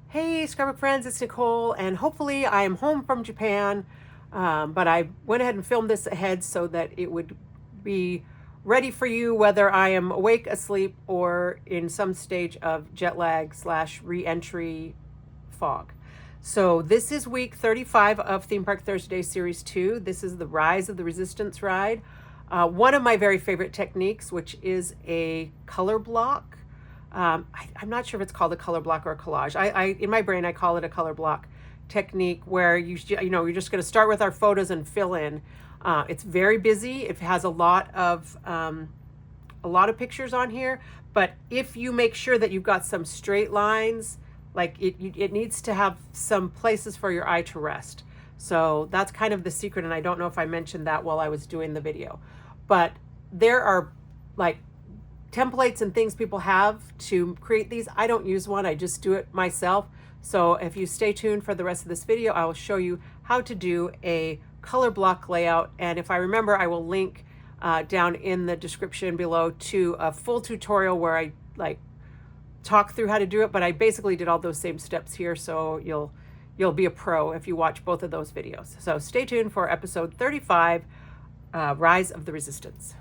Hey, scrapbook friends, it's Nicole, and hopefully I am home from Japan. But I went ahead and filmed this ahead so that it would be ready for you whether I am awake, asleep, or in some stage of jet lag slash re-entry fog. So this is week 35 of Theme Park Thursday Series 2. This is the Rise of the Resistance ride. One of my very favorite techniques, which is a color block. I'm not sure if it's called a color block or a collage. In my brain, I call it a color block technique where you're just going to start with our photos and fill in. It's very busy. It has a lot of pictures on here, but if you make sure that you've got some straight lines, like it needs to have some places for your eye to rest. So that's kind of the secret, and I don't know if I mentioned that while I was doing the video, but there are like templates and things people have to create these. I don't use one, I just do it myself. So if you stay tuned for the rest of this video, I will show you how to do a color block layout. And if I remember, I will link down in the description below to a full tutorial where I talk through how to do it, but I basically did all those same steps here, so you'll be a pro if you watch both of those videos. So stay tuned for episode 35, Rise of the Resistance.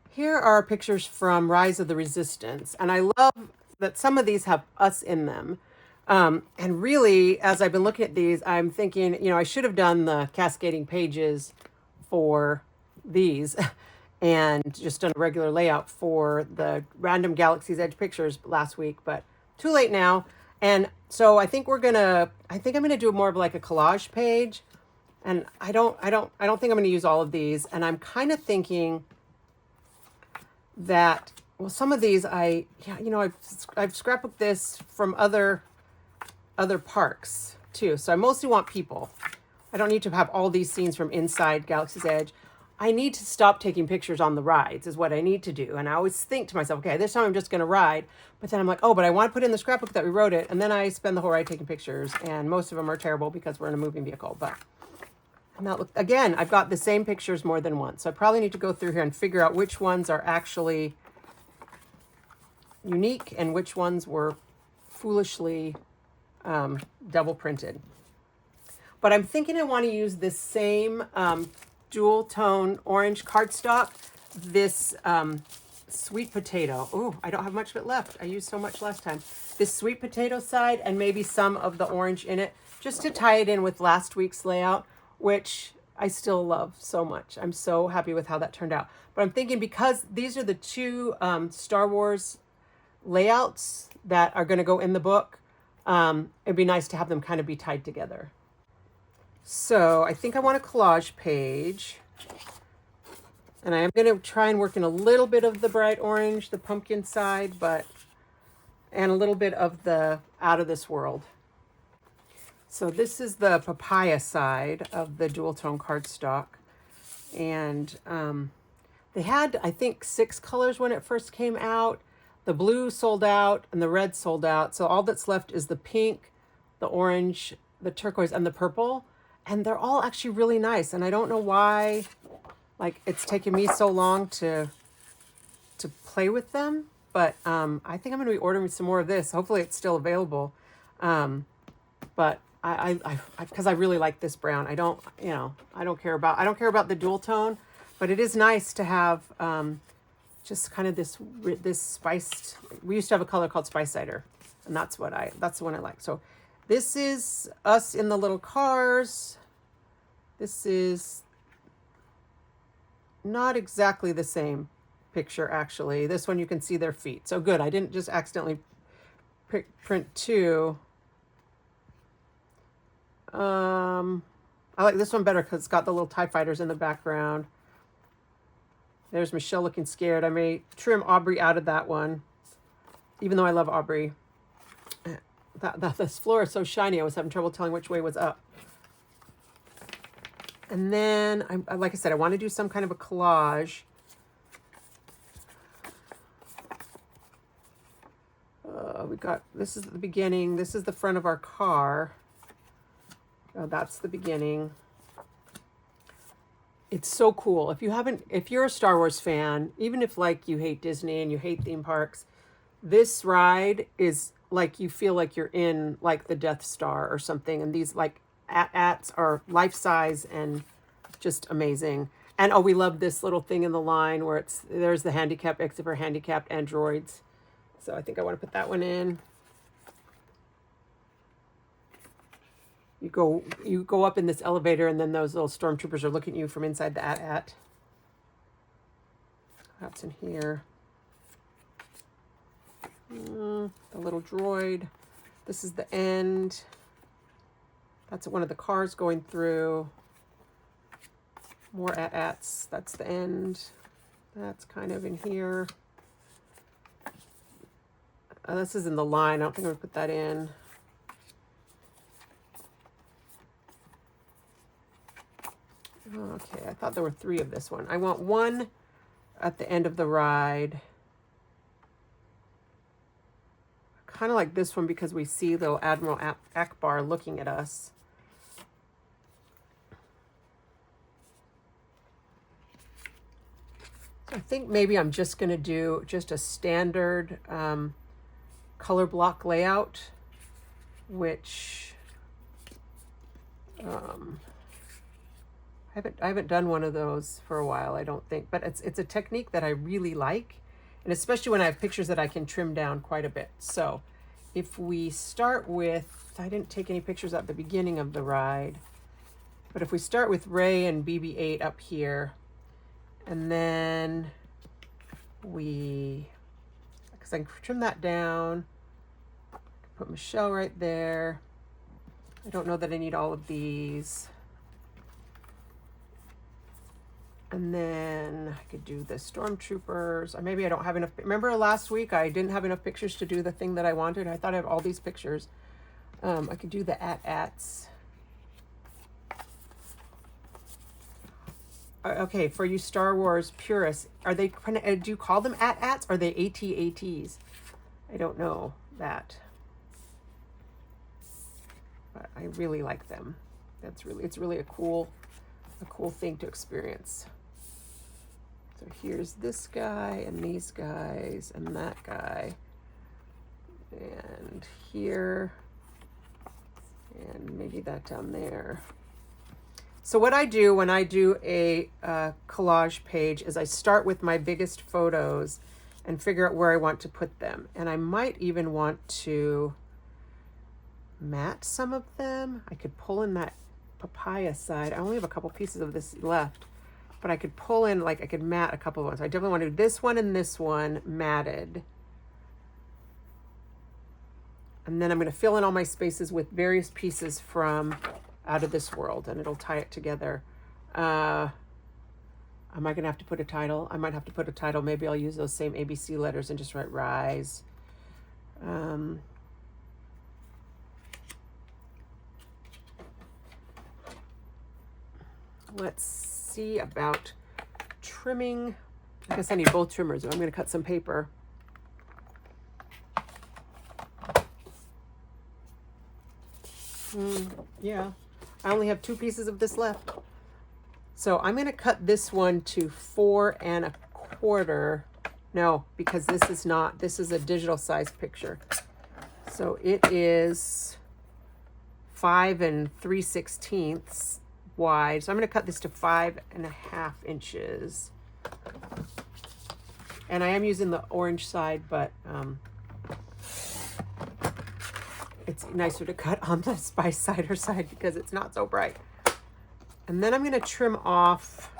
Here are pictures from Rise of the Resistance, and I love that some of these have us in them. And really, as I've been looking at these, I'm thinking, I should have done the cascading pages for these and just done a regular layout for the Random Galaxy's Edge pictures last week, but too late now. And so I think I'm gonna do more of like a collage page. And I don't think I'm gonna use all of these. And I'm kind of thinking that, well, some of these I've scrapbooked this from other parks too. So I mostly want people. I don't need to have all these scenes from inside Galaxy's Edge. I need to stop taking pictures on the rides is what I need to do. And I always think to myself, okay, this time I'm just going to ride. But then I'm like, oh, but I want to put in the scrapbook that we wrote it. And then I spend the whole ride taking pictures. And most of them are terrible because we're in a moving vehicle. But I'm not, again, I've got the same pictures more than once. So I probably need to go through here and figure out which ones are actually unique and which ones were foolishly double printed. But I'm thinking I want to use this same dual tone orange cardstock, this sweet potato. Oh, I don't have much of it left. I used so much last time. This sweet potato side and maybe some of the orange in it, just to tie it in with last week's layout, which I still love so much. I'm so happy with how that turned out. But I'm thinking because these are the two Star Wars layouts that are going to go in the book, it'd be nice to have them kind of be tied together. So I think I want a collage page, and I am going to try and work in a little bit of the bright orange, the pumpkin side, and a little bit of the out of this world. So this is the papaya side of the dual tone cardstock, and they had, I think, 6 colors when it first came out. The blue sold out and the red sold out. So all that's left is the pink, the orange, the turquoise, and the purple. And they're all actually really nice. And I don't know why, it's taken me so long to play with them. But I think I'm going to be ordering some more of this. Hopefully it's still available. But because I really like this brown. I don't care about the dual tone, but it is nice to have just kind of this spiced. We used to have a color called Spice Cider, and that's the one I like. So this is us in the little cars. This is not exactly the same picture, actually. This one you can see their feet. So good, I didn't just accidentally print two. I like this one better because it's got the little TIE fighters in the background. There's Michelle looking scared. I may trim Aubrey out of that one, even though I love Aubrey. This floor is so shiny, I was having trouble telling which way was up. And then, like I said, I want to do some kind of a collage. This is the beginning. This is the front of our car. Oh, that's the beginning. It's so cool. If you're a Star Wars fan, even if you hate Disney and you hate theme parks, this ride is like you feel like you're in like the Death Star or something. And these like at-ats are life size and just amazing. And oh, we love this little thing in the line where there's the handicap exit for handicapped androids. So I think I want to put that one in. You go up in this elevator, and then those little stormtroopers are looking at you from inside the at. That's in here. The little droid. This is the end. That's one of the cars going through. More at-ats. That's the end. That's kind of in here. This is in the line. I don't think I'm going to put that in. Okay, I thought there were 3 of this one. I want one at the end of the ride. Kind of like this one because we see little Admiral Akbar looking at us. So I think maybe I'm just going to do just a standard color block layout, which I haven't done one of those for a while, I don't think, but it's a technique that I really like, and especially when I have pictures that I can trim down quite a bit. So if we start with, I didn't take any pictures at the beginning of the ride, but if we start with Ray and BB-8 up here, and then because I can trim that down, put Michelle right there. I don't know that I need all of these. And then I could do the stormtroopers. Or maybe I don't have enough. Remember last week I didn't have enough pictures to do the thing that I wanted? I thought I had all these pictures. I could do the at-ats. Okay, for you Star Wars purists, do you call them at-ats? Or are they AT-ATs? I don't know that. But I really like them. It's really a cool thing to experience. So here's this guy and these guys and that guy. And here. And maybe that down there. So what I do when I do a collage page is I start with my biggest photos and figure out where I want to put them. And I might even want to matte some of them. I could pull in that papaya side. I only have a couple pieces of this left, but I could pull in, like I could matte a couple of ones. I definitely want to do this one and this one matted. And then I'm going to fill in all my spaces with various pieces from Out of This World, and it'll tie it together. Am I going to have to put a title? I might have to put a title. Maybe I'll use those same ABC letters and just write Rise. Let's see about trimming. I guess I need both trimmers. I'm going to cut some paper. Yeah, I only have 2 pieces of this left. So I'm going to cut this one to 4 1/4. No, because this is a digital size picture. So it is 5 3/16 wide. So I'm going to cut this to 5.5 inches. And I am using the orange side, but it's nicer to cut on the spice cider side because it's not so bright. And then I'm going to trim off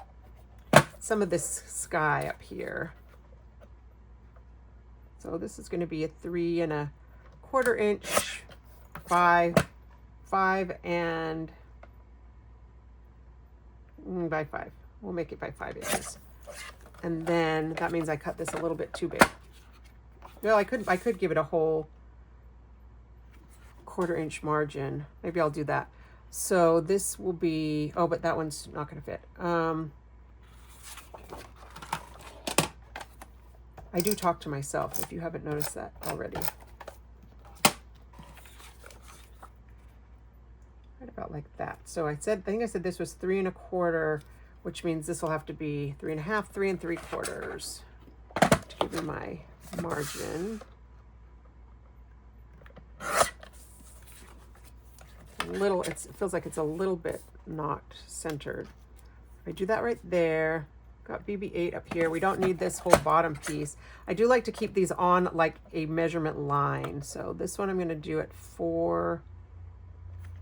some of this sky up here. So this is going to be a 3 1/4 inch, 5 and by 5. We'll make it by 5 inches. And then that means I cut this a little bit too big. Well, I could give it a whole 1/4 inch margin. Maybe I'll do that. So this will be, oh, but that one's not going to fit. I do talk to myself, if you haven't noticed that already. Right about like that. So I think I said this was 3 1/4, which means this will have to be 3 1/2, 3 3/4 to give me my margin. little, it feels like it's a little bit not centered. I do that right there. Got BB-8 up here. We don't need this whole bottom piece. I do like to keep these on like a measurement line. So this one I'm going to do at 4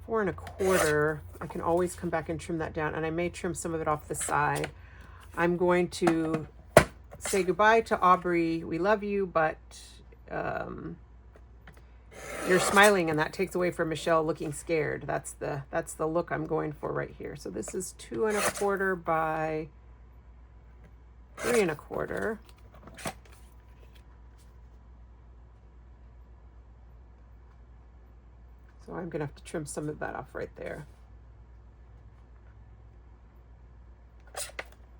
1/4. I can always come back and trim that down, and I may trim some of it off the side. I'm going to say goodbye to Aubrey. We love you, but you're smiling, and that takes away from Michelle looking scared. That's the look I'm going for right here. So this is 2 1/4 by 3 1/4. So I'm gonna have to trim some of that off right there.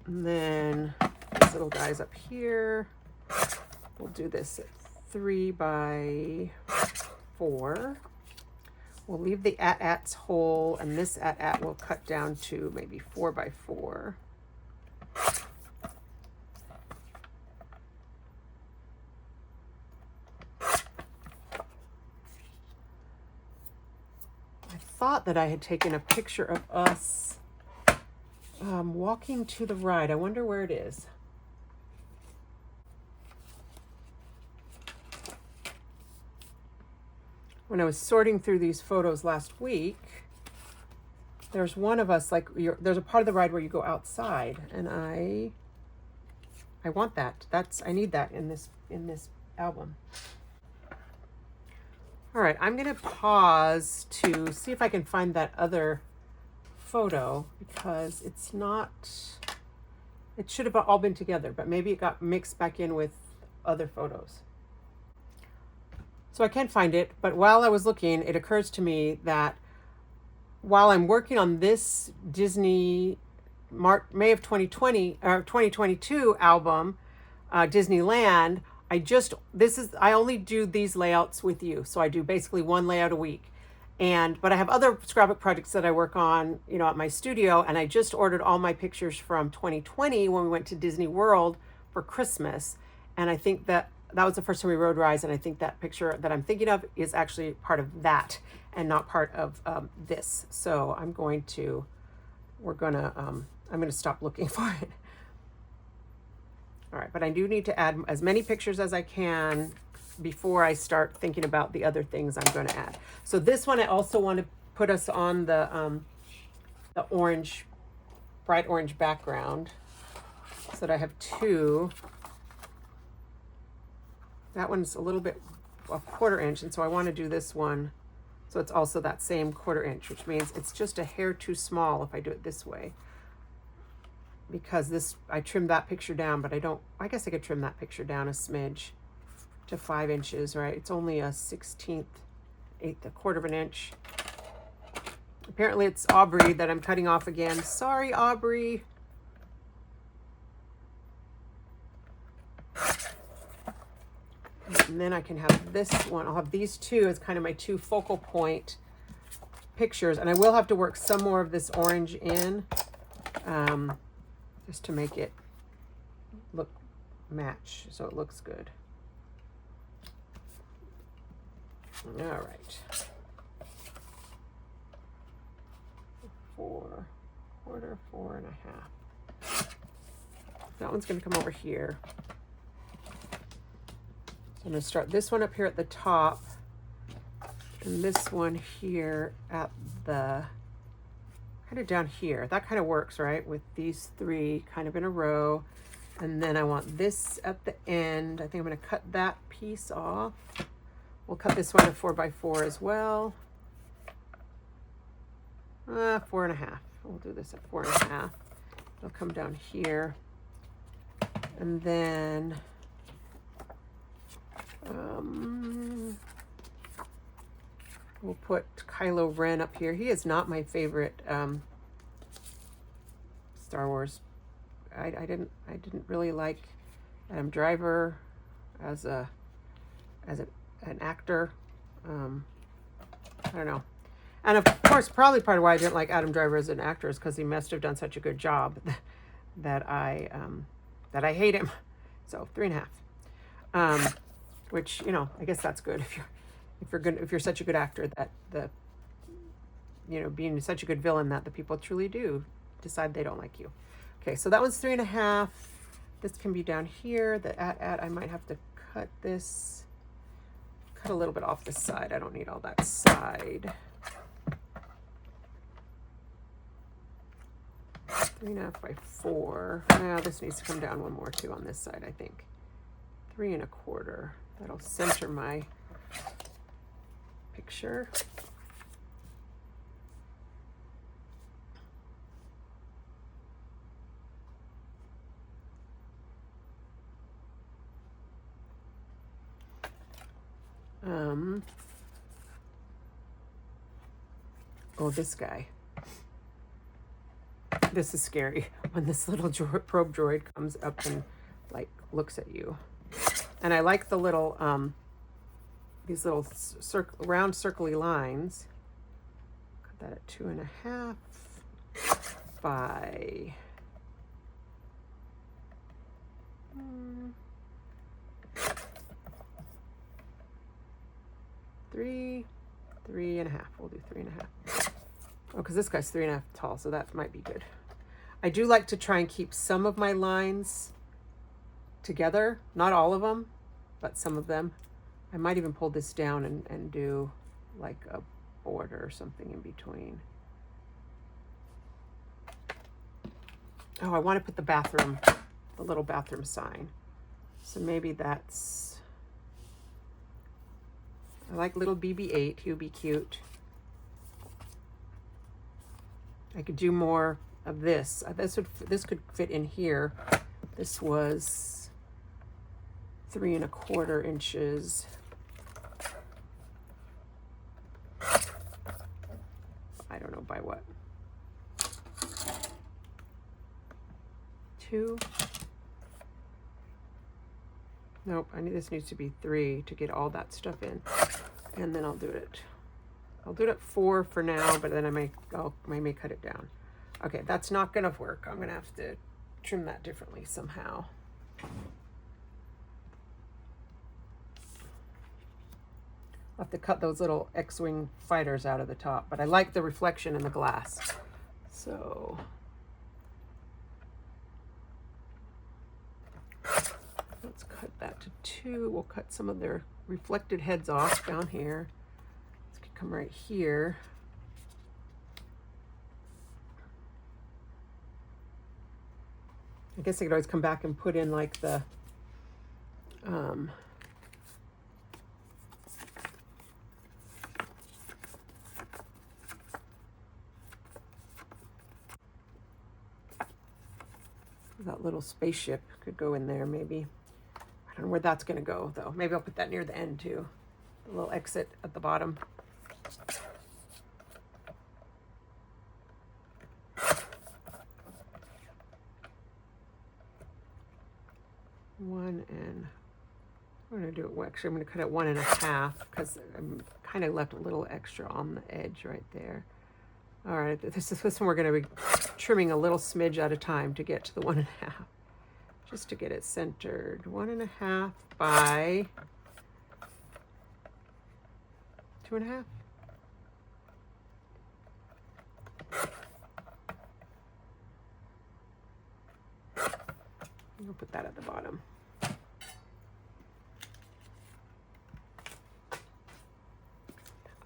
And then these little guys up here, we'll do this at 3 by 4. We'll leave the at-ats whole, and this at-at will cut down to maybe 4 by 4. I thought that I had taken a picture of us walking to the ride. I wonder where it is. When I was sorting through these photos last week, there's one of us, like, there's a part of the ride where you go outside, and I want that. I need that in this album. All right, I'm gonna pause to see if I can find that other photo, because it's not, it should have all been together, but maybe it got mixed back in with other photos. So I can't find it, but while I was looking, it occurs to me that while I'm working on this Disney May of 2020 or 2022 album, Disneyland, I only do these layouts with you. So I do basically one layout a week. But I have other scrapbook projects that I work on, at my studio, and I just ordered all my pictures from 2020 when we went to Disney World for Christmas. And I think that was the first time we rode rides, and I think that picture that I'm thinking of is actually part of that and not part of this. So I'm going to stop looking for it. All right, but I do need to add as many pictures as I can before I start thinking about the other things I'm going to add. So this one, I also want to put us on the orange, bright orange background, so that I have 2. That one's a little bit, a 1/4 inch, and so I want to do this one so it's also that same 1/4 inch, which means it's just a hair too small if I do it this way. Because I trimmed that picture down, but I guess I could trim that picture down a smidge to 5 inches, right? It's only a 1/16, 1/4 of an inch. Apparently it's Aubrey that I'm cutting off again. Sorry, Aubrey. And then I can have this one. I'll have these 2 as kind of my 2 focal point pictures. And I will have to work some more of this orange in, just to make it match so it looks good. All right. 4 1/4, 4 1/2. That one's going to come over here. I'm going to start this one up here at the top, and this one here at the, kind of down here. That kind of works, right? With these 3 kind of in a row. And then I want this at the end. I think I'm going to cut that piece off. We'll cut this one to 4 by 4 as well. 4 1/2. We'll do this at 4 1/2. It'll come down here. And then we'll put Kylo Ren up here. He is not my favorite Star Wars. I didn't really like Adam Driver as an actor. I don't know. And of course, probably part of why I didn't like Adam Driver as an actor is because he must have done such a good job that I hate him. So 3 1/2. Which, I guess that's good if you're such a good actor that you know, being such a good villain that the people truly do decide they don't like you. Okay, so that one's 3.5. This can be down here. The I might have to cut this, cut a little bit off the side. I don't need all that side. 3.5 by 4. Now this needs to come down one more too on this side, I think. 3.25. That'll center my picture. Oh, this guy. This is scary when this little probe droid comes up and like looks at you. And I like the little these little round circly lines. Cut that at 2.5 by 3.5. We'll do 3.5. Oh, because this guy's 3.5 tall, so that might be good. I do like to try and keep some of my lines together, not all of them, but some of them. I might even pull this down and do like a border or something in between. Oh, I want to put the bathroom, the little bathroom sign. So maybe that's, I like little BB-8, he'll be cute. I could do more of this. This could fit in here. This was 3.25 inches. I don't know by what. 2. Nope, this needs to be 3 to get all that stuff in. And then I'll do it. I'll do it at 4 for now, but then I may cut it down. Okay, that's not gonna work. I'm gonna have to trim that differently somehow. I'll have to cut those little X-Wing fighters out of the top, but I like the reflection in the glass. So let's cut that to 2. We'll cut some of their reflected heads off down here. Let's come right here. I guess I could always come back and put in like the that little spaceship could go in there maybe. I don't know where that's gonna go though. Maybe I'll put that near the end too. The little exit at the bottom. I'm gonna do it, actually I'm gonna cut it 1.5 because I'm kind of left a little extra on the edge right there. All right, this one we're gonna be trimming a little smidge at a time to get to the 1.5, just to get it centered. 1.5 by 2.5. We'll put that at the bottom.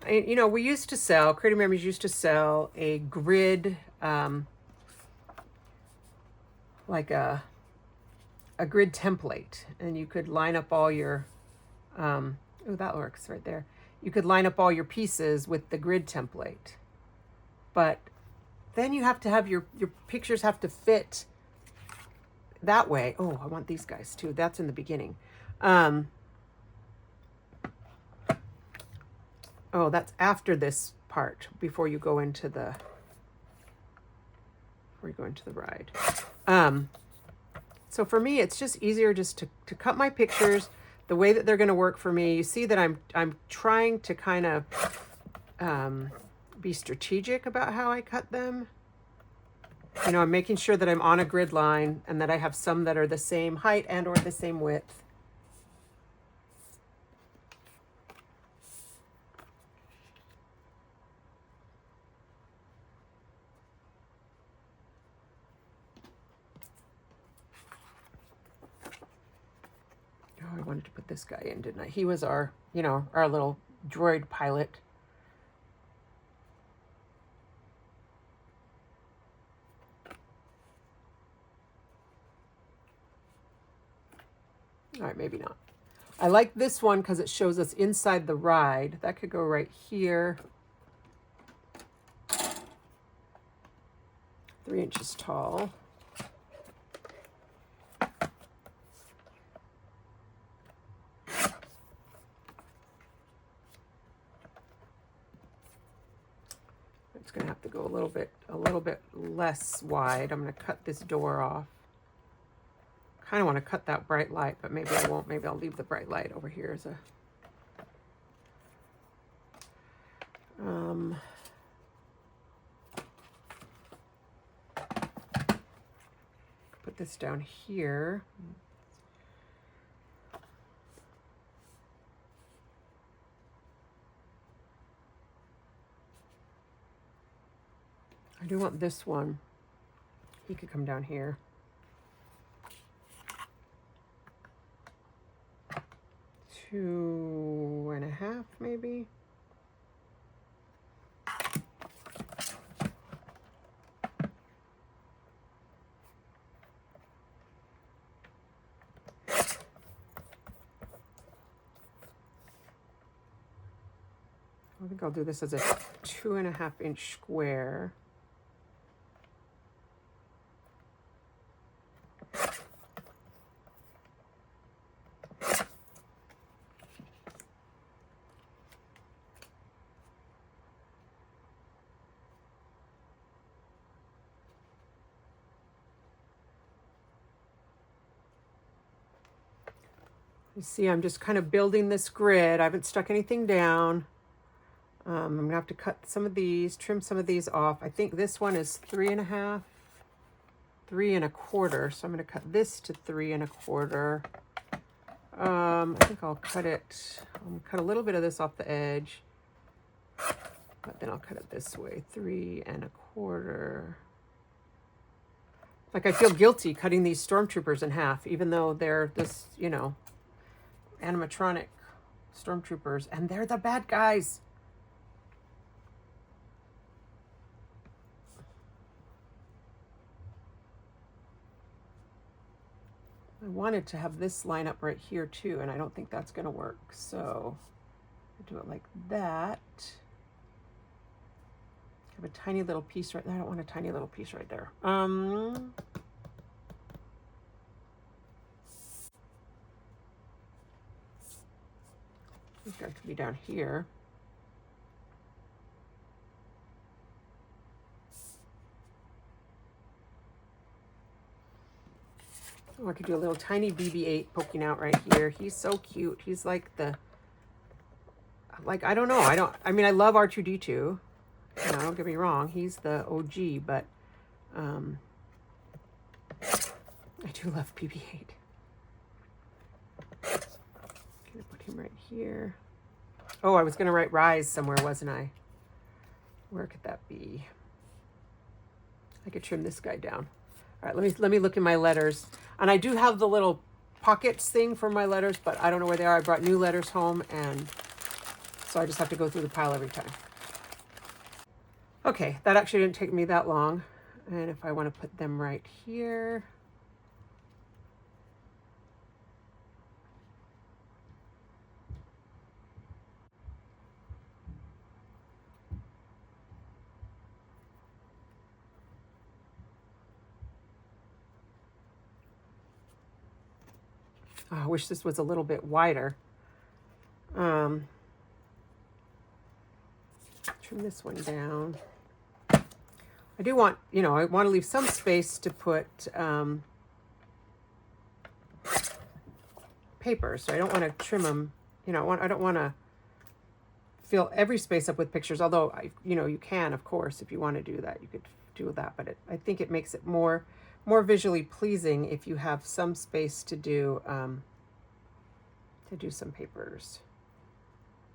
You know, we used to sell, Creative Memories used to sell a grid, like a grid template, and you could line up all your, oh, that works right there. You could line up all your pieces with the grid template, but then you have to have your pictures have to fit that way. Oh, I want these guys too. That's in the beginning. Oh, that's after this part, before you go into the ride. So for me, it's just easier just to cut my pictures the way that they're going to work for me. You see that I'm trying to kind of be strategic about how I cut them. You know, I'm making sure that I'm on a grid line and that I have some that are the same height and or the same width. wanted to put this guy in, didn't I? He was our, you know, our little droid pilot. All right, maybe not. I like this one because it shows us inside the ride. That could go right here. 3 inches tall. It's going to have to go a little bit less wide. I'm going to cut this door off. Kind of want to cut that bright light, but maybe I won't. Maybe I'll leave the bright light over here as a put this down here. I do want this one. He could come down here. Two and a half, maybe. I think I'll do this as a 2.5 inch square. You see, I'm just kind of building this grid. I haven't stuck anything down. I'm gonna have to cut some of these, trim some of these off. I think this one is 3.5, 3 1/4. So I'm gonna cut this to 3 1/4. I think I'll cut it. I'll cut a little bit of this off the edge, but then I'll cut it this way, 3 1/4. Like I feel guilty cutting these stormtroopers in half, even though they're this, you know, animatronic stormtroopers, and they're the bad guys. I wanted to have this line up right here too, and I don't think that's going to work. So I do it like that. Have a tiny little piece right there. I don't want a tiny little piece right there. This guy could be down here. Oh, I could do a little tiny BB-8 poking out right here. He's so cute. He's like the, like, I don't know. I mean, I love R2-D2. You know, don't get me wrong. He's the OG, but I do love BB-8. Gonna put him right here. Oh, I was gonna write Rise somewhere, wasn't I? Where could that be? I could trim this guy down. All right, let me look in my letters. And I do have the little pockets thing for my letters, but I don't know where they are. I brought new letters home, and so I just have to go through the pile every time. Okay, that actually didn't take me that long. And if I want to put them right here. Oh, I wish this was a little bit wider. Trim this one down. I do want, you know, I want to leave some space to put paper, so I don't want to trim them. You know, I don't want to fill every space up with pictures. Although, you know, you can, of course, if you want to do that, you could do that. But I think it makes it more visually pleasing if you have some space to do some papers.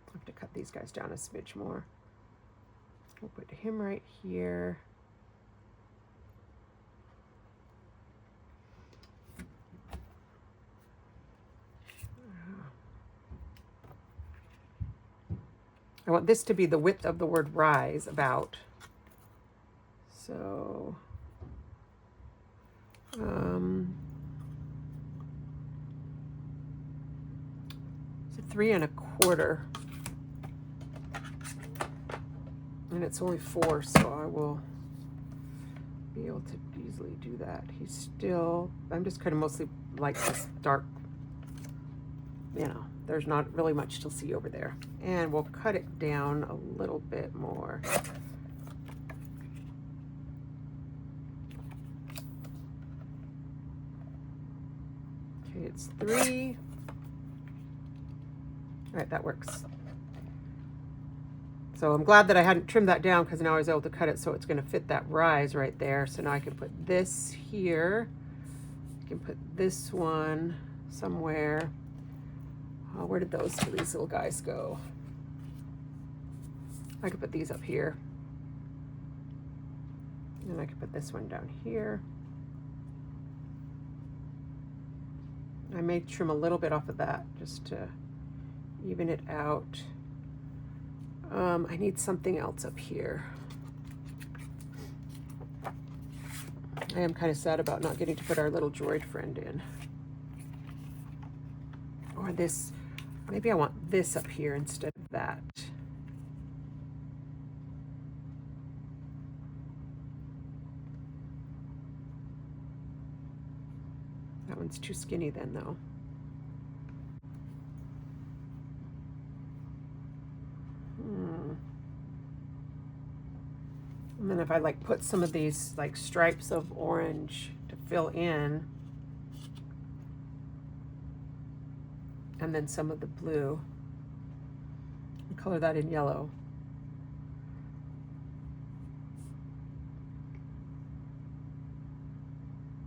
I have to cut these guys down a smidge more. We'll put him right here. I want this to be the width of the word rise, about. So, it's 3 1/4. And it's only 4, so I will be able to easily do that. He's still, I'm just kind of mostly like this dark, you know, there's not really much to see over there. And we'll cut it down a little bit more. Okay, it's 3. All right, that works. So I'm glad that I hadn't trimmed that down, because now I was able to cut it so it's going to fit that rise right there. So now I can put this here. I can put this one somewhere. Oh, where did these little guys go? I could put these up here. And I could put this one down here. I may trim a little bit off of that just to even it out. I need something else up here. I am kind of sad about not getting to put our little droid friend in. Or this, maybe I want this up here instead of that. That one's too skinny then, though. And then if I like put some of these like stripes of orange to fill in, and then some of the blue, and color that in yellow.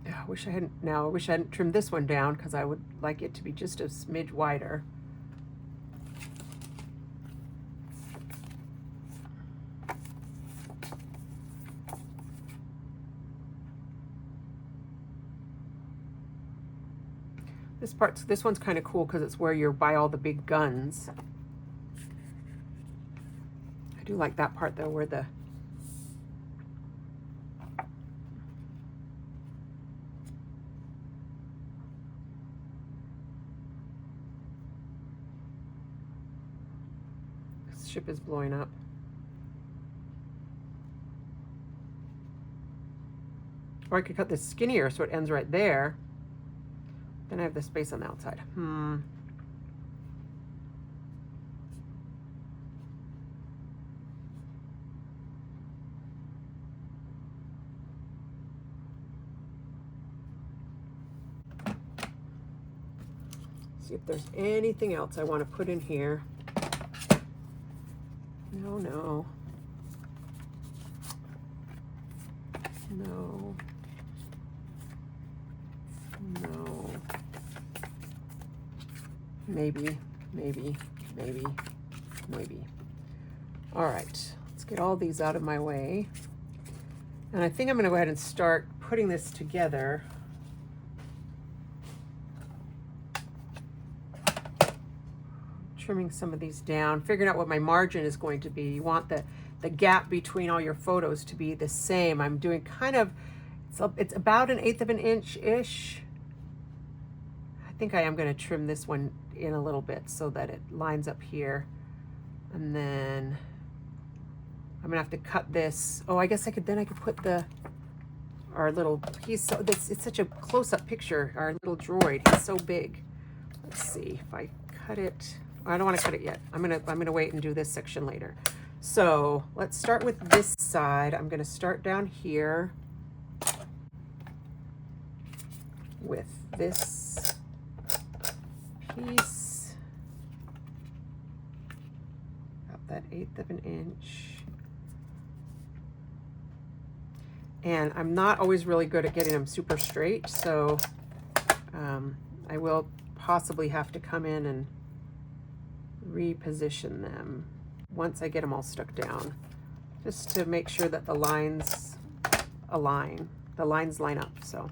Yeah, I wish I hadn't trimmed this one down, because I would like it to be just a smidge wider. This one's kind of cool because it's where you buy all the big guns. I do like that part though, where the ship is blowing up. Or I could cut this skinnier so it ends right there. Then I have the space on the outside. See if there's anything else I want to put in here. No. No. Maybe. All right, let's get all these out of my way. And I think I'm gonna go ahead and start putting this together. Trimming some of these down, figuring out what my margin is going to be. You want the gap between all your photos to be the same. I'm doing kind of, it's about 1/8 of an inch-ish. I think I am going to trim this one in a little bit so that it lines up here. And then I'm gonna have to cut this. Oh, I guess I could put our little, it's such a close-up picture, our little droid. He's so big. Let's see if I cut it. I don't want to cut it yet. I'm gonna wait and do this section later. So let's start with this side. I'm gonna start down here with this piece, about that 1/8 of an inch. And I'm not always really good at getting them super straight, so I will possibly have to come in and reposition them once I get them all stuck down, just to make sure that the lines align, the lines line up. So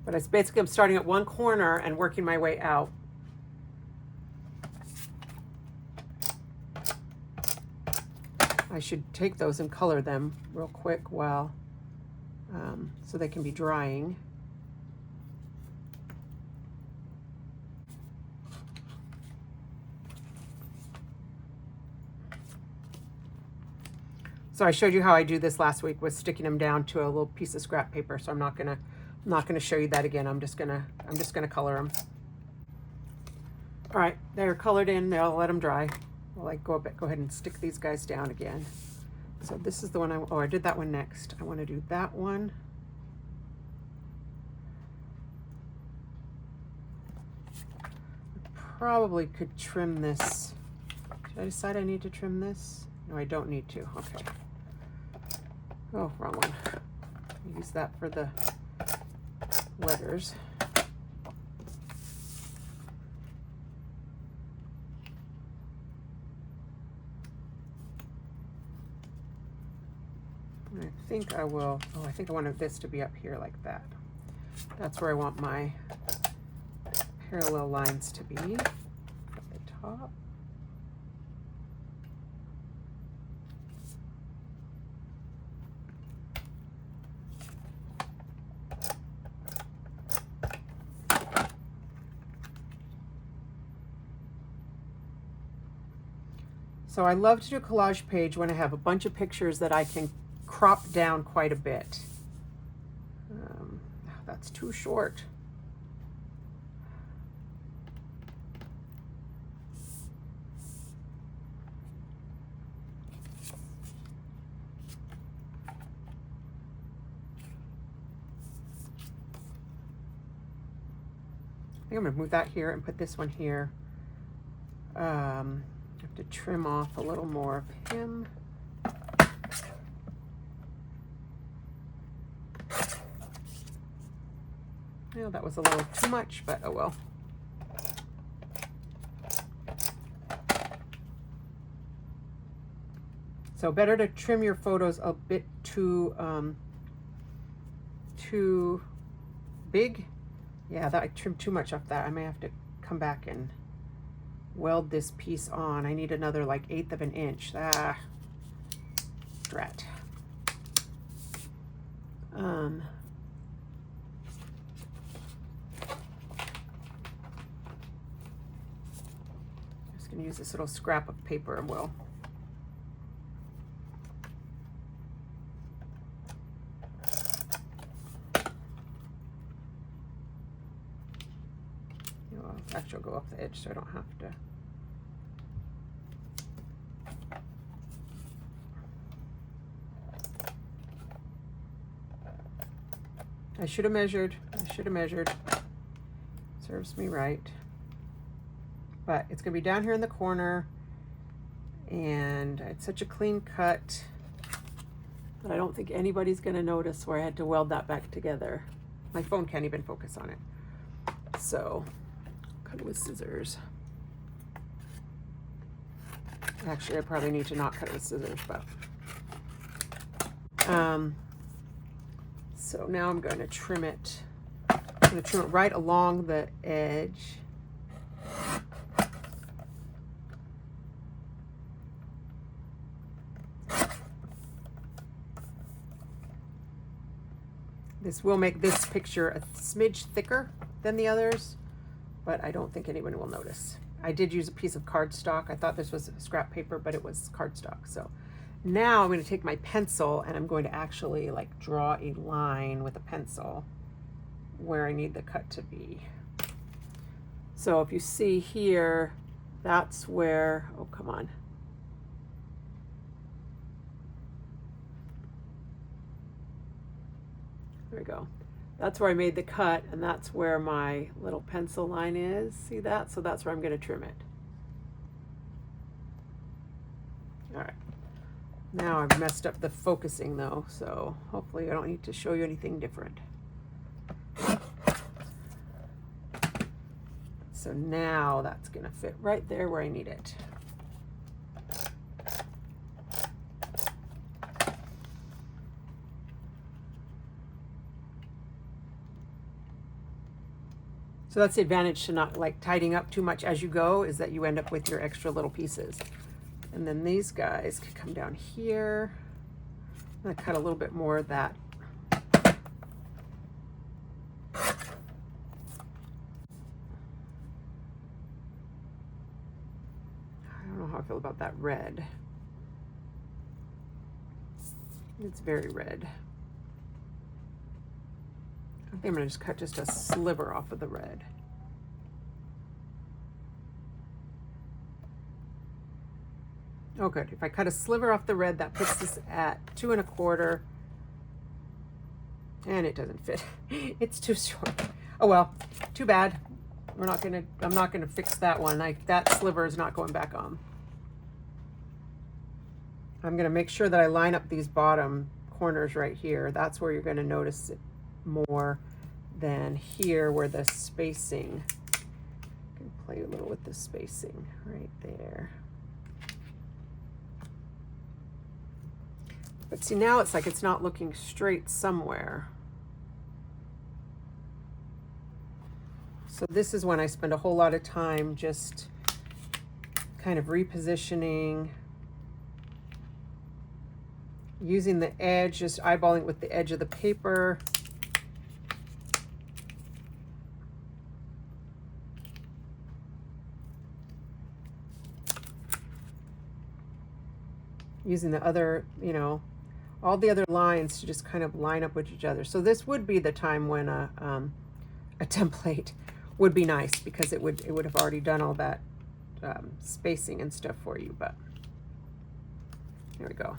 But it's basically, I'm starting at one corner and working my way out. I should take those and color them real quick while, so they can be drying. So I showed you how I do this last week with sticking them down to a little piece of scrap paper. So I'm not gonna show you that again. I'm just gonna color them. All right, they're colored in. I'll let them dry. Well, go ahead and stick these guys down again. So this is the one I did that one next. I want to do that one. Probably could trim this. Did I decide I need to trim this? No, I don't need to. Okay. Oh, wrong one. Use that for the letters. And I think I will, I think I want this to be up here like that. That's where I want my parallel lines to be at the top. So I love to do a collage page when I have a bunch of pictures that I can crop down quite a bit. That's too short. I think I'm gonna move that here and put this one here. I have to trim off a little more of him. Well, that was a little too much, but oh well. So better to trim your photos a bit too big. Yeah, that I trimmed too much off that. I may have to come back and weld this piece on. I need another like 1/8 of an inch. Drat. Just gonna use this little scrap of paper and we'll actually I'll go off the edge so I don't have to. I should have measured. Serves me right. But it's gonna be down here in the corner, and it's such a clean cut that I don't think anybody's gonna notice where I had to weld that back together. My phone can't even focus on it. So cut it with scissors. Actually, I probably need to not cut it with scissors, but so now I'm going to trim it. I'm going to trim it right along the edge. This will make this picture a smidge thicker than the others, but I don't think anyone will notice. I did use a piece of cardstock. I thought this was scrap paper, but it was cardstock. So now I'm going to take my pencil and I'm going to actually like draw a line with a pencil where I need the cut to be. So if you see here, that's where, oh, come on. There we go. That's where I made the cut, and that's where my little pencil line is. See that? So that's where I'm going to trim it. All right. Now I've messed up the focusing though, so hopefully I don't need to show you anything different. So now that's going to fit right there where I need it. So that's the advantage to not like tidying up too much as you go, is that you end up with your extra little pieces. And then these guys could come down here. I'm gonna cut a little bit more of that. I don't know how I feel about that red. It's very red. I think I'm gonna just cut just a sliver off of the red. Oh good, if I cut a sliver off the red, that puts this at 2 1/4. And it doesn't fit. It's too short. Oh well, too bad. I'm not gonna fix that one. That sliver is not going back on. I'm gonna make sure that I line up these bottom corners right here. That's where you're gonna notice it more than here where the spacing, I can play a little with the spacing right there. But see, now it's like it's not looking straight somewhere. So this is when I spend a whole lot of time just kind of repositioning, using the edge, just eyeballing it with the edge of the paper. Using the other, you know, all the other lines to just kind of line up with each other. So this would be the time when a template would be nice, because it would have already done all that spacing and stuff for you. But there we go.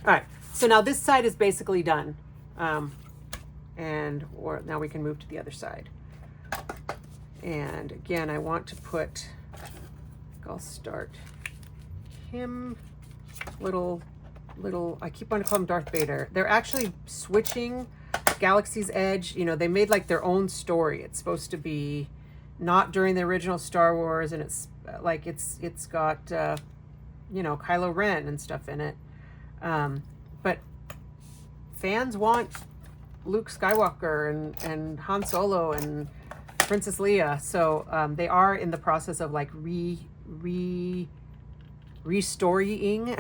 All right, so now this side is basically done, or now we can move to the other side. And again, I want to put, I'll start him. Little, I keep wanting to call him Darth Vader. They're actually switching Galaxy's Edge. You know, they made like their own story. It's supposed to be not during the original Star Wars, and it's like it's got you know, Kylo Ren and stuff in it. But fans want Luke Skywalker and Han Solo and Princess Leia. So they are in the process of like restorying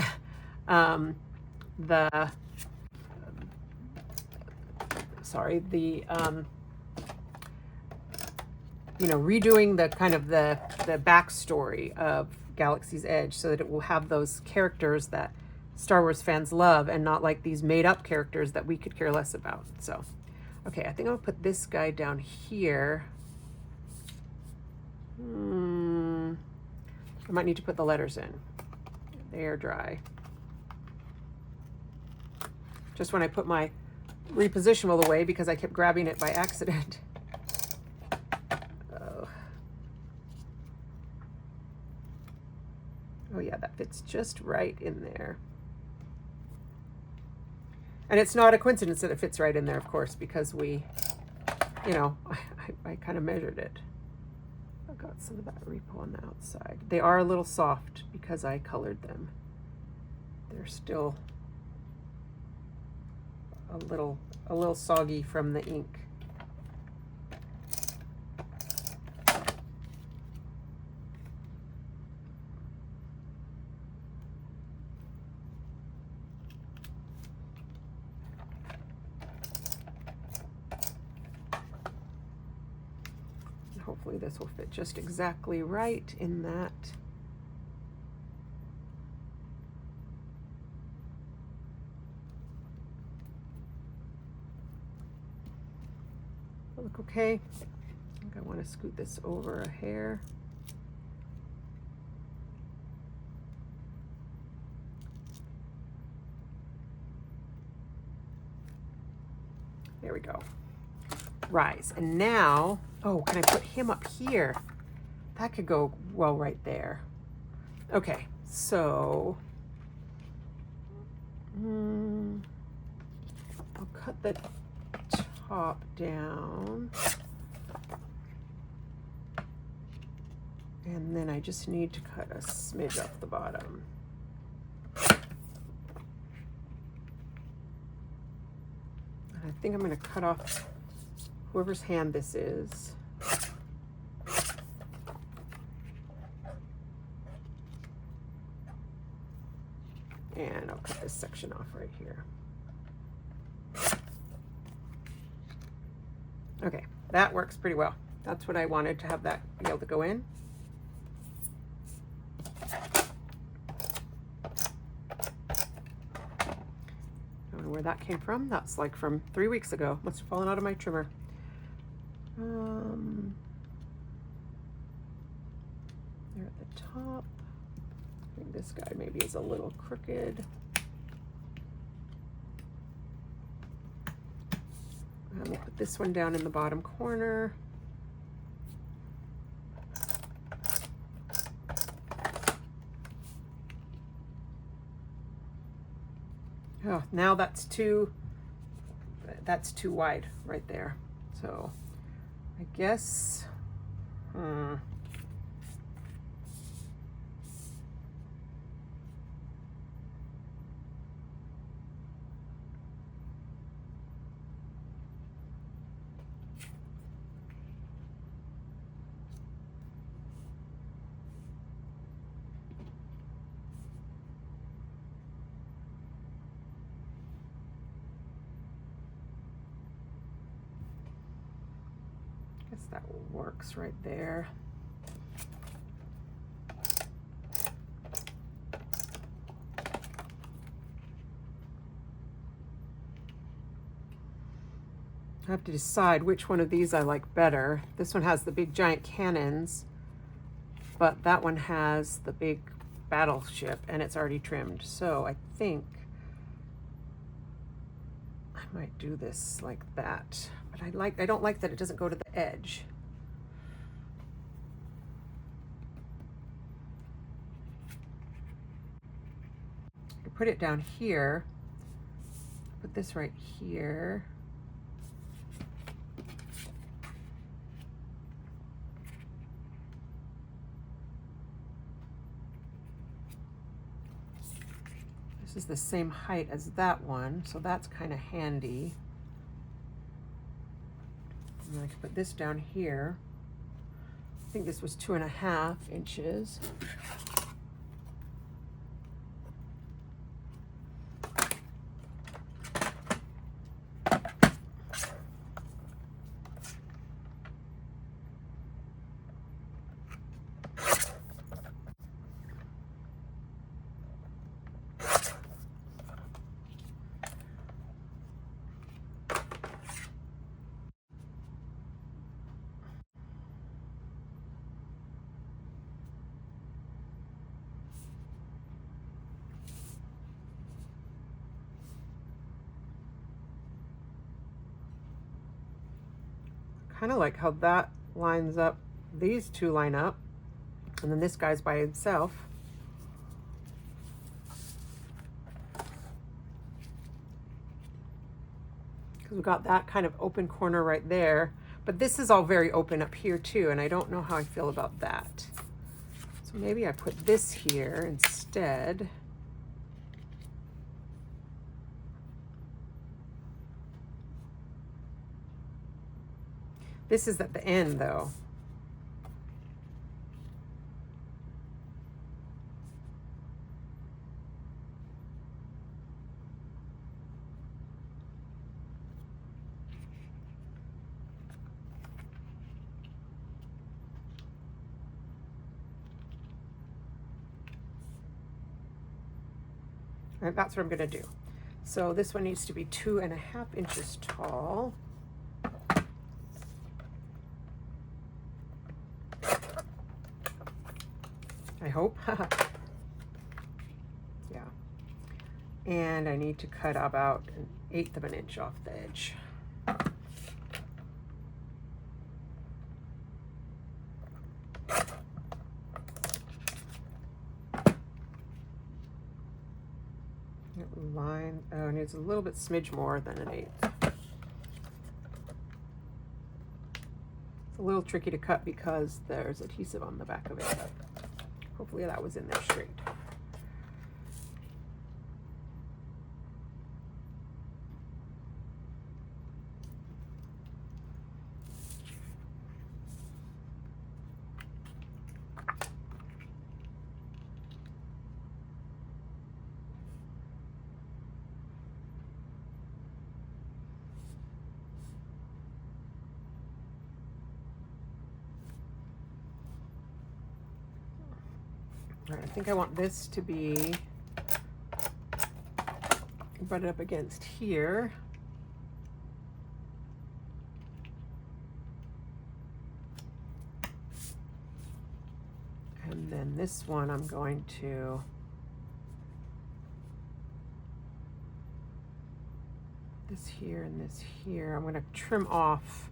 you know, redoing the kind of the backstory of Galaxy's Edge, so that it will have those characters that Star Wars fans love, and not like these made up characters that we could care less about. So, okay, I think I'll put this guy down here. I might need to put the letters in. They are dry. Just when I put my repositionable away, because I kept grabbing it by accident. Oh yeah, that fits just right in there. And it's not a coincidence that it fits right in there, of course, because we, you know, I kind of measured it. I've got some of that repo on the outside. They are a little soft because I colored them. They're still a little soggy from the ink. Hopefully this will fit just exactly right in that. Look okay. I think I want to scoot this over a hair. There we go. Rise. And now, oh, can I put him up here? That could go well right there. Okay, so I'll cut the top down. And then I just need to cut a smidge off the bottom. And I think I'm going to cut off whoever's hand this is. And I'll cut this section off right here. Okay, that works pretty well. That's what I wanted, to have that be able to go in. I don't know where that came from. That's like from 3 weeks ago. Must have fallen out of my trimmer. There at the top. I think this guy maybe is a little crooked. We'll put this one down in the bottom corner. Oh, now that's too wide right there. So I guess, that works right there. I have to decide which one of these I like better. This one has the big giant cannons, but that one has the big battleship and it's already trimmed. So I think I might do this like that. But I don't like that it doesn't go to the edge. I put it down here. Put this right here. This is the same height as that one, so that's kind of handy. And then I can put this down here. I think this was 2.5 inches. Kind of like how that lines up, these two line up, and then this guy's by himself. Because we've got that kind of open corner right there, but this is all very open up here too, and I don't know how I feel about that. So maybe I put this here instead. This is at the end though. And that's what I'm gonna do. So this one needs to be 2.5 inches tall. I hope. Yeah. And I need to cut about 1/8 of an inch off the edge. Line, oh, it needs a little bit smidge more than 1/8. It's a little tricky to cut because there's adhesive on the back of it. Hopefully that was in there straight. All right, I think I want this to be butted up against here. And then this one I'm going to this here and this here. I'm going to trim off.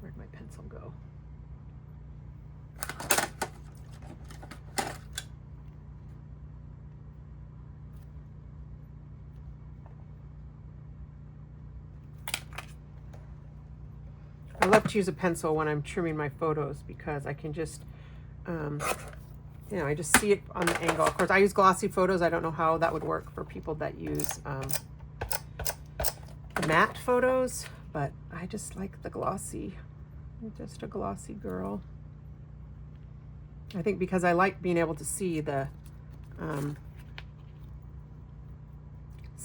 Where'd my pencil go? I love to use a pencil when I'm trimming my photos because I can just, you know, I just see it on the angle. Of course, I use glossy photos. I don't know how that would work for people that use matte photos, but I just like the glossy. I'm just a glossy girl. I think because I like being able to see the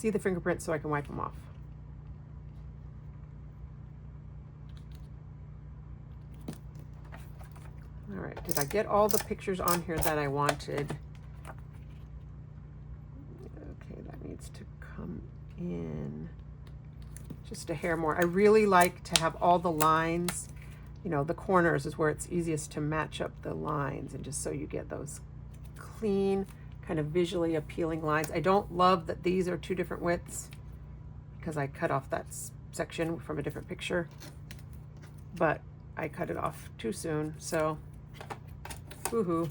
fingerprints so I can wipe them off. All right, did I get all the pictures on here that I wanted? Okay, that needs to come in just a hair more. I really like to have all the lines, you know, the corners is where it's easiest to match up the lines, and just so you get those clean, kind of visually appealing lines. I don't love that these are two different widths because I cut off that section from a different picture, but I cut it off too soon, so woohoo.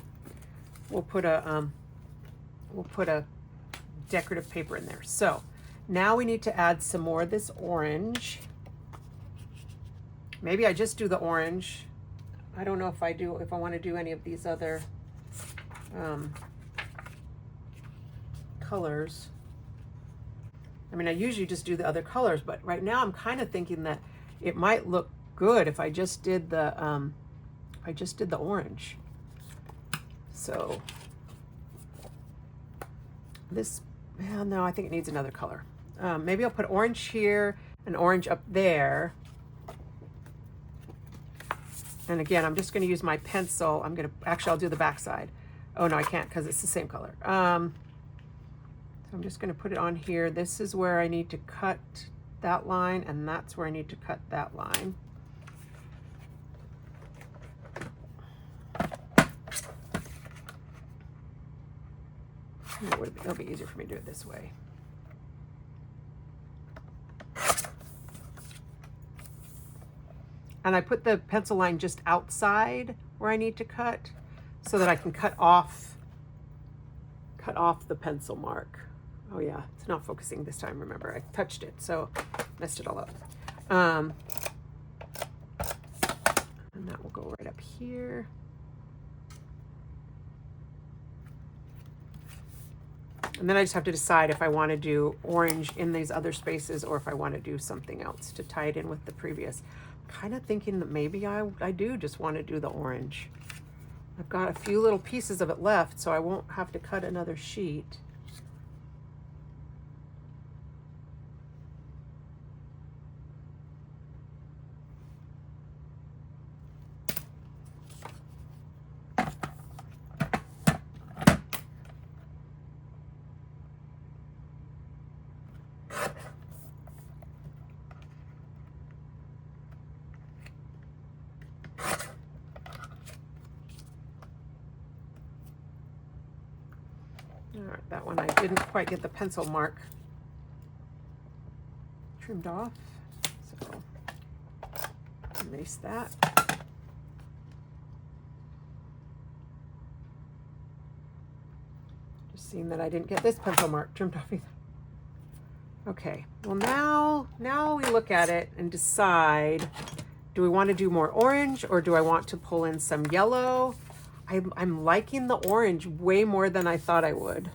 We'll put a decorative paper in there. So now we need to add some more of this orange. Maybe I just do the orange. I don't know if I want to do any of these other colors. I mean, I usually just do the other colors, but right now I'm kind of thinking that it might look good if I just did the orange. So this, well, no, I think it needs another color. Maybe I'll put orange here and orange up there. And again, I'm just going to use my pencil. I'll do the back side. Oh no, I can't because it's the same color. So I'm just going to put it on here. This is where I need to cut that line, and that's where I need to cut that line. It'll be easier for me to do it this way. And I put the pencil line just outside where I need to cut so that I can cut off the pencil mark. Oh yeah, it's not focusing this time, remember. I touched it, so messed it all up. And that will go right up here. And then I just have to decide if I want to do orange in these other spaces or if I want to do something else to tie it in with the previous. I'm kind of thinking that maybe I do just want to do the orange. I've got a few little pieces of it left, so I won't have to cut another sheet. All right, that one I didn't quite get the pencil mark trimmed off, so erase that. Just seeing that I didn't get this pencil mark trimmed off either. Okay, well now we look at it and decide, do we want to do more orange or do I want to pull in some yellow? I'm liking the orange way more than I thought I would.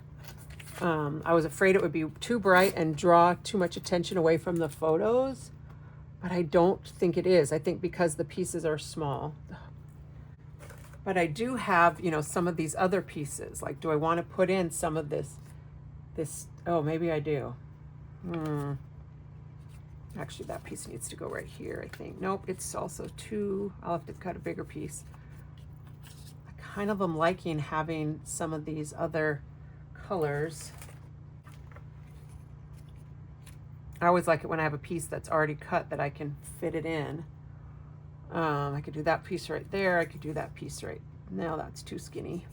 I was afraid it would be too bright and draw too much attention away from the photos, but I don't think it is. I think because the pieces are small. But I do have, you know, some of these other pieces. Like, do I want to put in some of this, oh, maybe I do. Actually, that piece needs to go right here, I think. Nope, it's also too, I'll have to cut a bigger piece. I kind of am liking having some of these other colors. I always like it when I have a piece that's already cut that I can fit it in. I could do that piece right there. I could do that piece right. No, that's too skinny.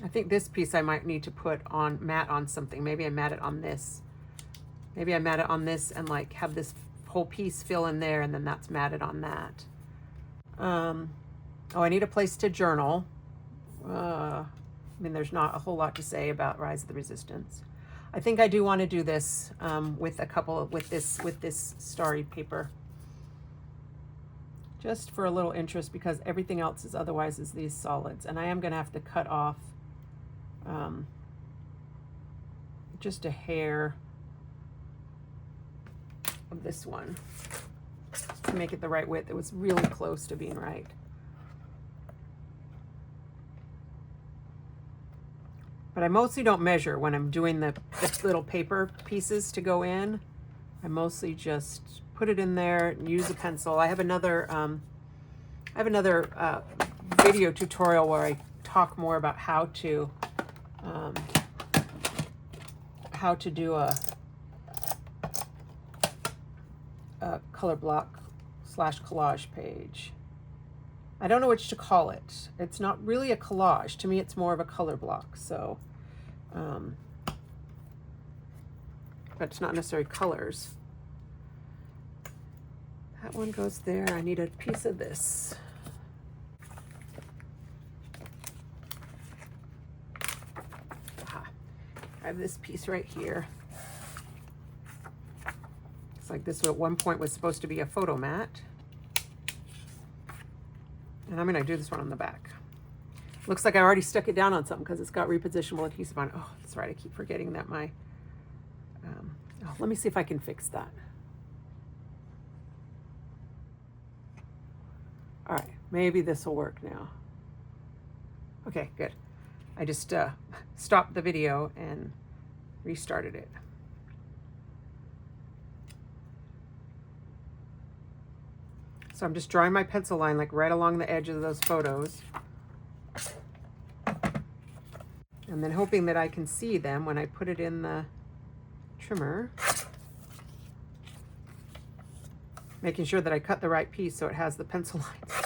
I think this piece I might need to put on matte on something. Maybe I matte it on this. Maybe I matte it on this and like have this whole piece fill in there, and then that's matted on that. Oh, I need a place to journal. I mean, there's not a whole lot to say about Rise of the Resistance. I think I do want to do this with a couple of, with this starry paper, just for a little interest, because everything else is otherwise is these solids, and I am going to have to cut off just a hair of this one to make it the right width. It was really close to being right. But I mostly don't measure when I'm doing the little paper pieces to go in. I mostly just put it in there and use a pencil. I have another video tutorial where I talk more about how to do a color block / collage page. I don't know which to call it. It's not really a collage. To me, it's more of a color block. So, but it's not necessarily colors. That one goes there. I need a piece of this. Aha. I have this piece right here. It's like this at one point was supposed to be a photo mat. And I'm going to do this one on the back. Looks like I already stuck it down on something because it's got repositionable adhesive on it. Oh, that's right. I keep forgetting that my... oh, let me see if I can fix that. All right. Maybe this will work now. Okay, good. I just stopped the video and restarted it. So I'm just drawing my pencil line like right along the edge of those photos. And then hoping that I can see them when I put it in the trimmer. Making sure that I cut the right piece so it has the pencil lines.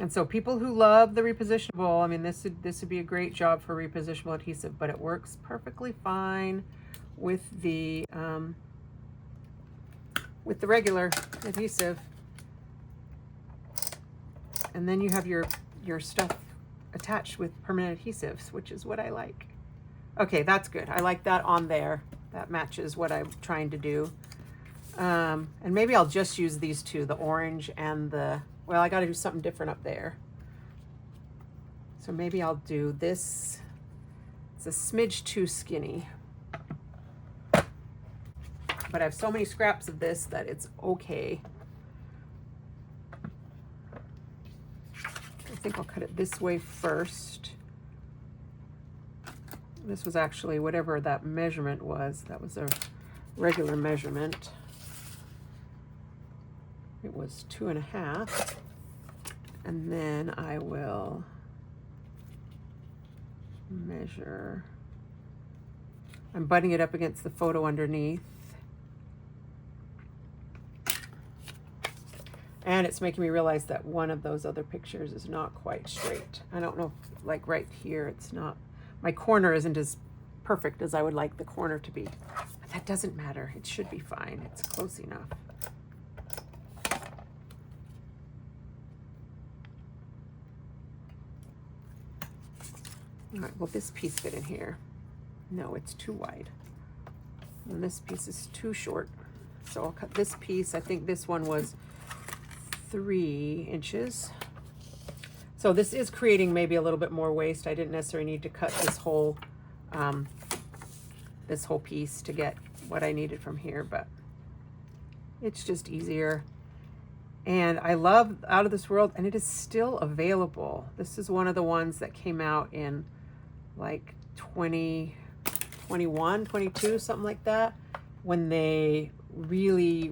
And so people who love the repositionable, I mean, this would be a great job for repositionable adhesive, but it works perfectly fine with the regular adhesive. And then you have your stuff attached with permanent adhesives, which is what I like. Okay, that's good. I like that on there. That matches what I'm trying to do. And maybe I'll just use these two, the orange and the... Well, I got to do something different up there. So maybe I'll do this. It's a smidge too skinny. But I have so many scraps of this that it's okay. I think I'll cut it this way first. This was actually whatever that measurement was. That was a regular measurement. It was 2.5, and then I will measure. I'm butting it up against the photo underneath. And it's making me realize that one of those other pictures is not quite straight. I don't know, if, like right here, it's not, my corner isn't as perfect as I would like the corner to be. But that doesn't matter. It should be fine. It's close enough. All right, will this piece fit in here? No, it's too wide. And this piece is too short. So I'll cut this piece. I think this one was 3 inches. So this is creating maybe a little bit more waste. I didn't necessarily need to cut this whole piece to get what I needed from here, but it's just easier. And I love Out of This World, and it is still available. This is one of the ones that came out in like 2021, 22, something like that, when they really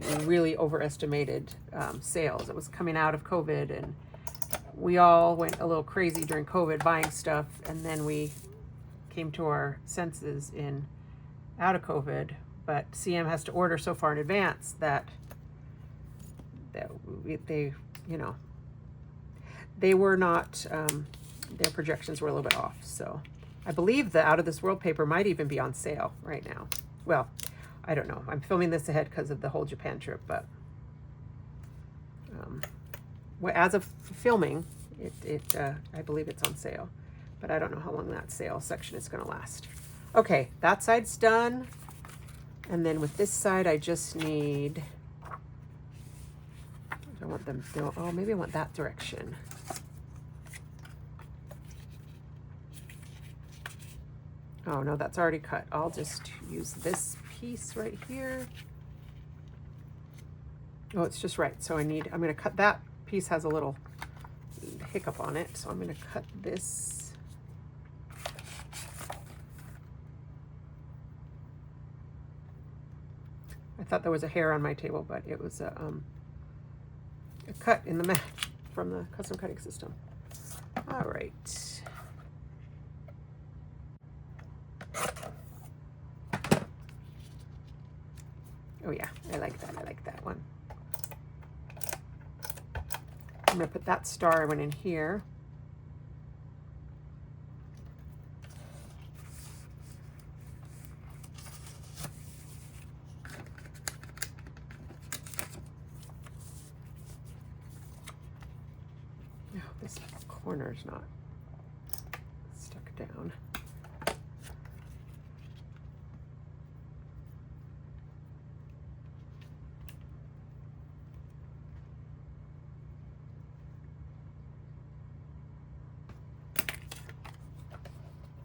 overestimated sales. It was coming out of COVID, and we all went a little crazy during COVID buying stuff, and then we came to our senses in out of COVID. But CM has to order so far in advance that they, you know, they were not, their projections were a little bit off. So I believe the Out of This World paper might even be on sale right now. Well, I don't know. I'm filming this ahead because of the whole Japan trip, but well, as of filming, I believe it's on sale, but I don't know how long that sale section is going to last. Okay, that side's done. And then with this side, I just need, I want them to, oh, maybe I want that direction. Oh no, that's already cut. I'll just use this piece right here. Oh, it's just right. So I'm going to cut that piece, has a little hiccup on it. So I'm going to cut this. I thought there was a hair on my table, but it was a cut in the mat from the custom cutting system. All right. Oh yeah, I like that. I like that one. I'm going to put that star one in here. Oh, this corner's not stuck down.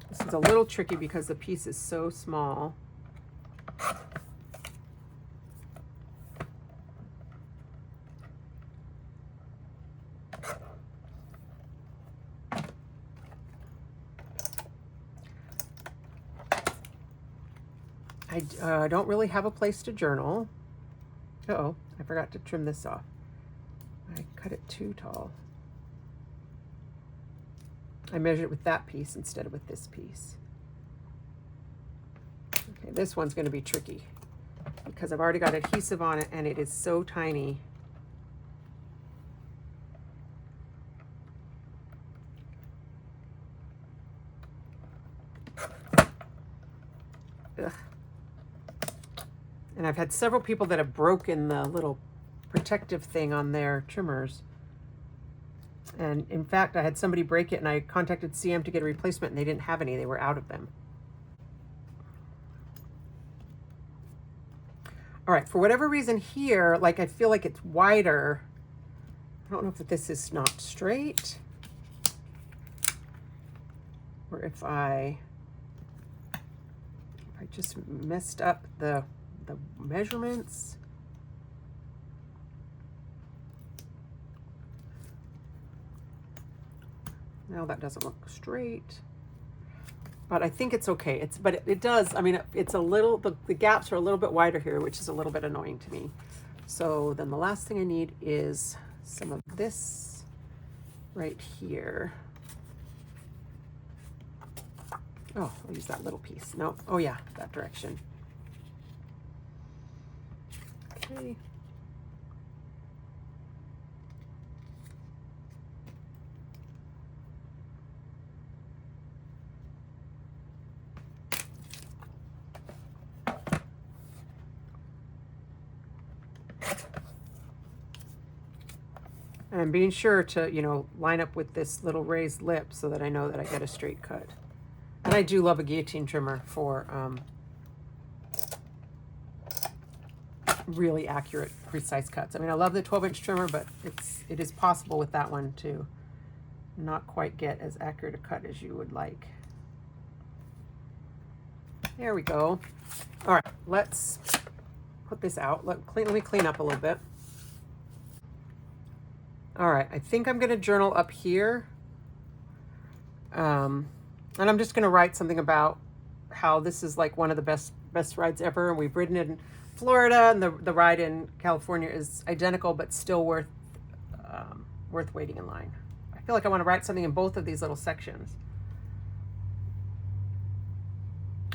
This is a little tricky because the piece is so small. I don't really have a place to journal. Uh-oh, I forgot to trim this off. I cut it too tall. I measured it with that piece instead of with this piece. Okay, this one's going to be tricky because I've already got adhesive on it and it is so tiny. Ugh. And I've had several people that have broken the little protective thing on their trimmers. And in fact, I had somebody break it and I contacted CM to get a replacement and they didn't have any. They were out of them. All right, for whatever reason here, like I feel like it's wider. I don't know if this is not straight or if I just messed up the measurements. Now that doesn't look straight, but I think it's okay. But it does, I mean, it's a little, the gaps are a little bit wider here, which is a little bit annoying to me. So then the last thing I need is some of this right here. Oh, I'll use that little piece. No, oh yeah, that direction. Okay. And I'm being sure to, you know, line up with this little raised lip so that I know that I get a straight cut. And I do love a guillotine trimmer for really accurate, precise cuts. I mean, I love the 12-inch trimmer, but it is possible with that one to not quite get as accurate a cut as you would like. There we go. All right, let's put this out. Let me clean up a little bit. All right, I think I'm gonna journal up here. And I'm just gonna write something about how this is like one of the best rides ever. And we've ridden in Florida, and the ride in California is identical, but still worth waiting in line. I feel like I want to write something in both of these little sections.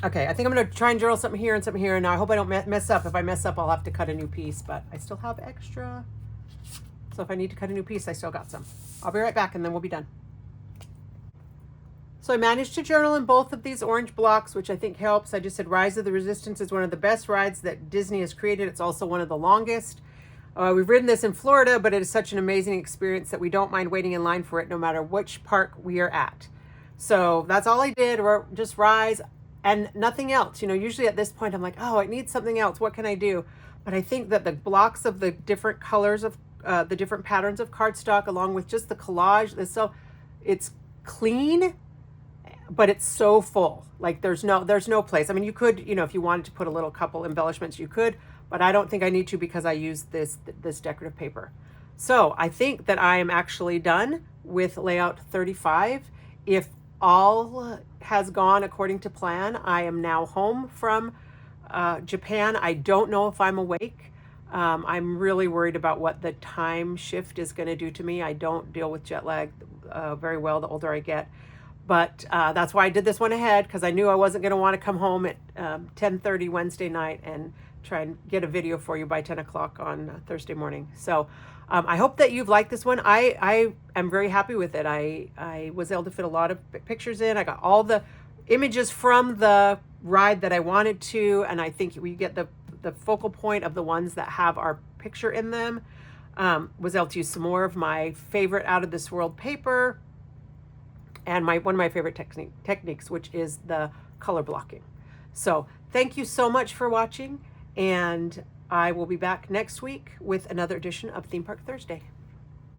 Okay, I think I'm going to try and journal something here and something here. Now I hope I don't mess up. If I mess up, I'll have to cut a new piece, but I still have extra. So if I need to cut a new piece, I still got some. I'll be right back, and then we'll be done. So I managed to journal in both of these orange blocks, which I think helps. I just said Rise of the Resistance is one of the best rides that Disney has created. It's also one of the longest. We've ridden this in Florida, but it is such an amazing experience that we don't mind waiting in line for it no matter which park we are at. So that's all I did, or just Rise and nothing else. You know, usually at this point I'm like, oh, I need something else. What can I do? But I think that the blocks of the different colors of the different patterns of cardstock, along with just the collage, it's clean, but it's so full. Like there's no place. I mean, you could, you know, if you wanted to put a little couple embellishments, you could, but I don't think I need to because I use this decorative paper. So I think that I am actually done with layout 35. If all has gone according to plan, I am now home from Japan. I don't know if I'm awake. I'm really worried about what the time shift is going to do to me. I don't deal with jet lag very well the older I get. But that's why I did this one ahead, because I knew I wasn't going to want to come home at 10:30 Wednesday night and try and get a video for you by 10 o'clock on Thursday morning. So I hope that you've liked this one. I am very happy with it. I was able to fit a lot of pictures in. I got all the images from the ride that I wanted to, and I think we get the focal point of the ones that have our picture in them. Was able to use some more of my favorite out of this world paper, and one of my favorite techniques, which is the color blocking. So thank you so much for watching, and I will be back next week with another edition of Theme Park Thursday.